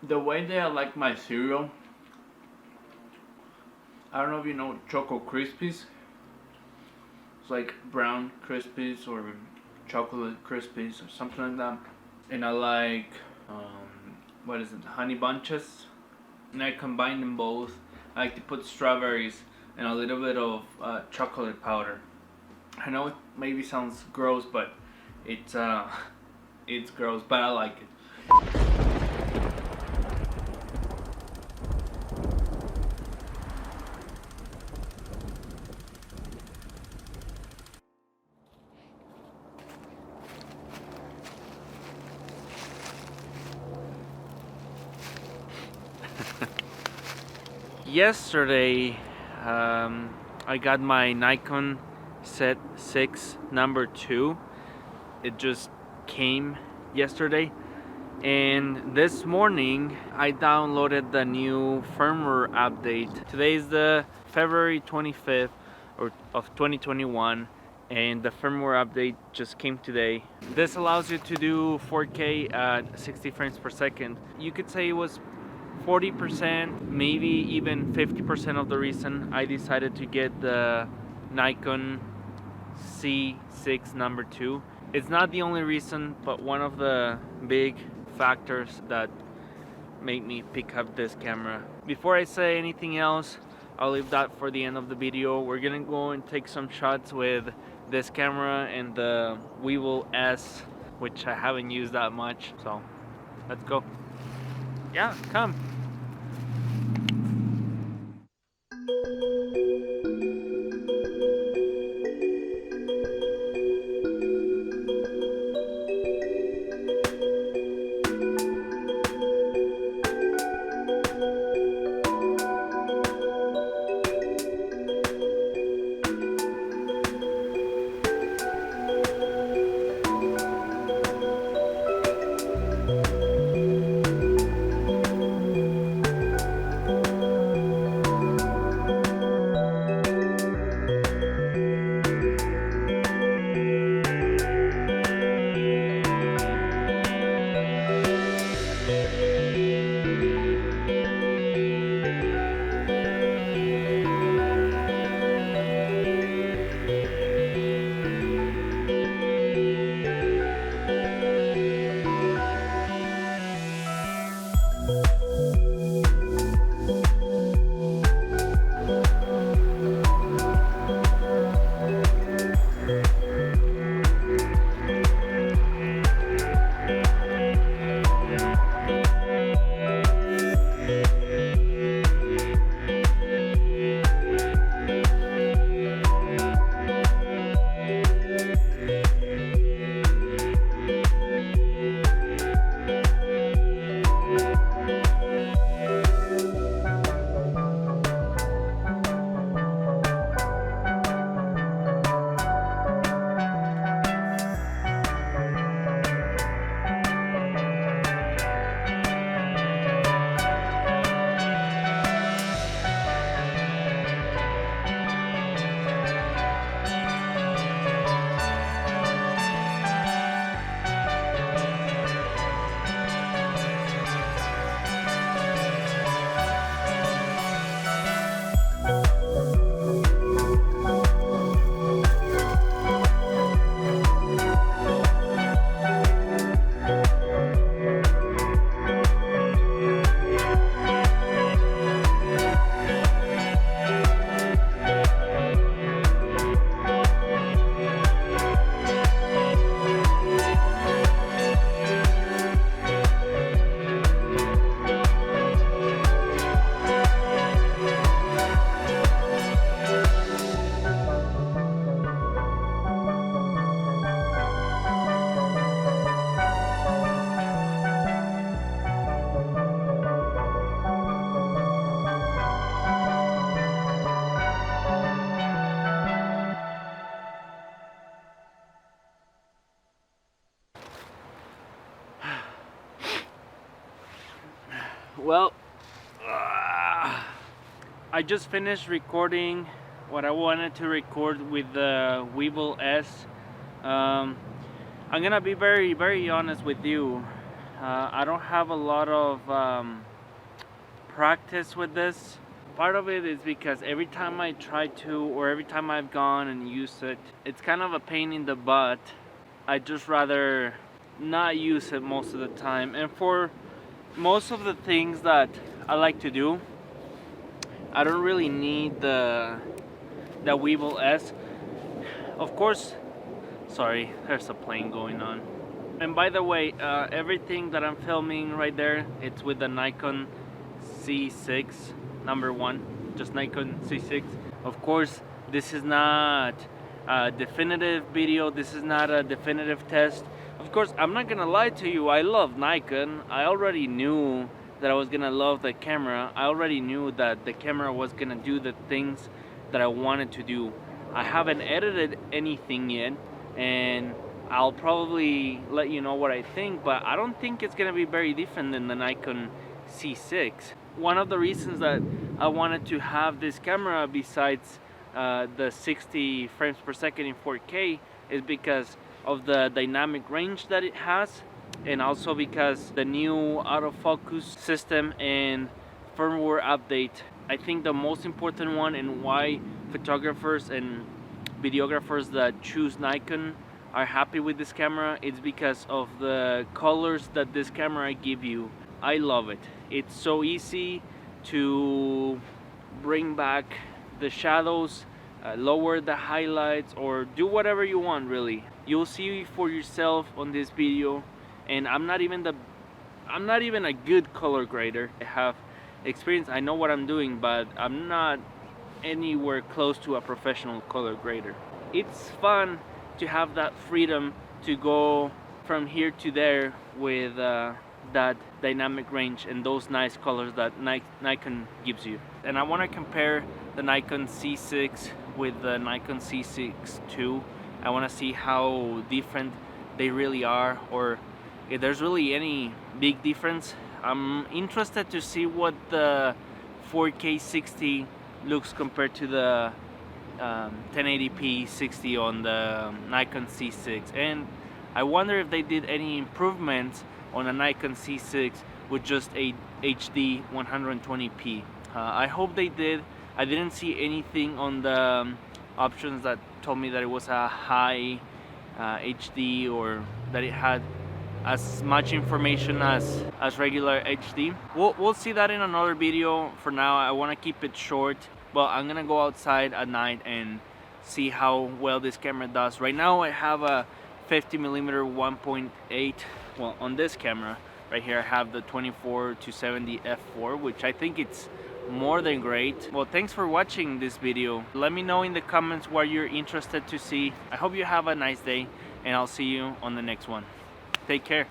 The way that I like my cereal, I don't know if you know Choco Krispies. It's like brown Krispies or chocolate Krispies or something like that. And I like, what is it, honey bunches. And I combine them both. I like to put strawberries and a little bit of chocolate powder. I know it maybe sounds gross, but it's it's gross, but I like it. Yesterday, I got my Nikon Z6 II. It just came yesterday, and this morning I downloaded the new firmware update. Today is the February 25th of 2021, and the firmware update just came today. This allows you to do 4K at 60 frames per second. You could say it was 40%, maybe even 50% of the reason I decided to get the Nikon Z6 II. It's not the only reason, but one of the big factors that made me pick up this camera. Before I say anything else, I'll leave that for the end of the video. We're gonna go and take some shots with this camera and the Weevil S, which I haven't used that much, so let's go. Yeah, come. Well, I just finished recording what I wanted to record with the Weevil S. I'm gonna be very honest with you. I don't have a lot of practice with this. Part of it is because every time I try to, or every time I've gone and used it, it's kind of a pain in the butt. I just rather not use it most of the time. And for most of the things that I like to do, I don't really need the Weevil S. Of course, sorry, there's a plane going on. And by the way, everything that I'm filming right there, it's with the Nikon Z6 #1, just Nikon Z6. Of course, this is not a definitive video, this is not a definitive test. Of course, I'm not gonna lie to you, I love Nikon. I already knew that I was gonna love the camera. I already knew that the camera was gonna do the things that I wanted to do. I haven't edited anything yet, and I'll probably let you know what I think, but I don't think it's gonna be very different than the Nikon Z6. One of the reasons that I wanted to have this camera, besides the 60 frames per second in 4K, is because of the dynamic range that it has, and also because the new autofocus system and firmware update. I think the most important one, and why photographers and videographers that choose Nikon are happy with this camera, it's because of the colors that this camera give you. I love it. It's so easy to bring back the shadows, lower the highlights, or do whatever you want really. You'll see for yourself on this video, and I'm not even a good color grader. I have experience, I know what I'm doing, but I'm not anywhere close to a professional color grader. It's fun to have that freedom to go from here to there with that dynamic range and those nice colors that Nikon gives you. And I want to compare the Nikon Z6 with the Nikon Z6 II. I want to see how different they really are, or if there's really any big difference. I'm interested to see what the 4K 60 looks compared to the 1080p 60 on the Nikon Z6, and I wonder if they did any improvements on a Nikon Z6 with just a HD 120p. I hope they did. I didn't see anything on the options that told me that it was a high HD, or that it had as much information as regular HD. We'll see that in another video. For now, I want to keep it short. Well, I'm gonna go outside at night and see how well this camera does. Right now I have a 50mm 1.8. Well, on this camera right here I have the 24-70 f4, which I think it's more than great. Well, thanks for watching this video. Let me know in the comments what you're interested to see. I hope you have a nice day, and I'll see you on the next one. Take care.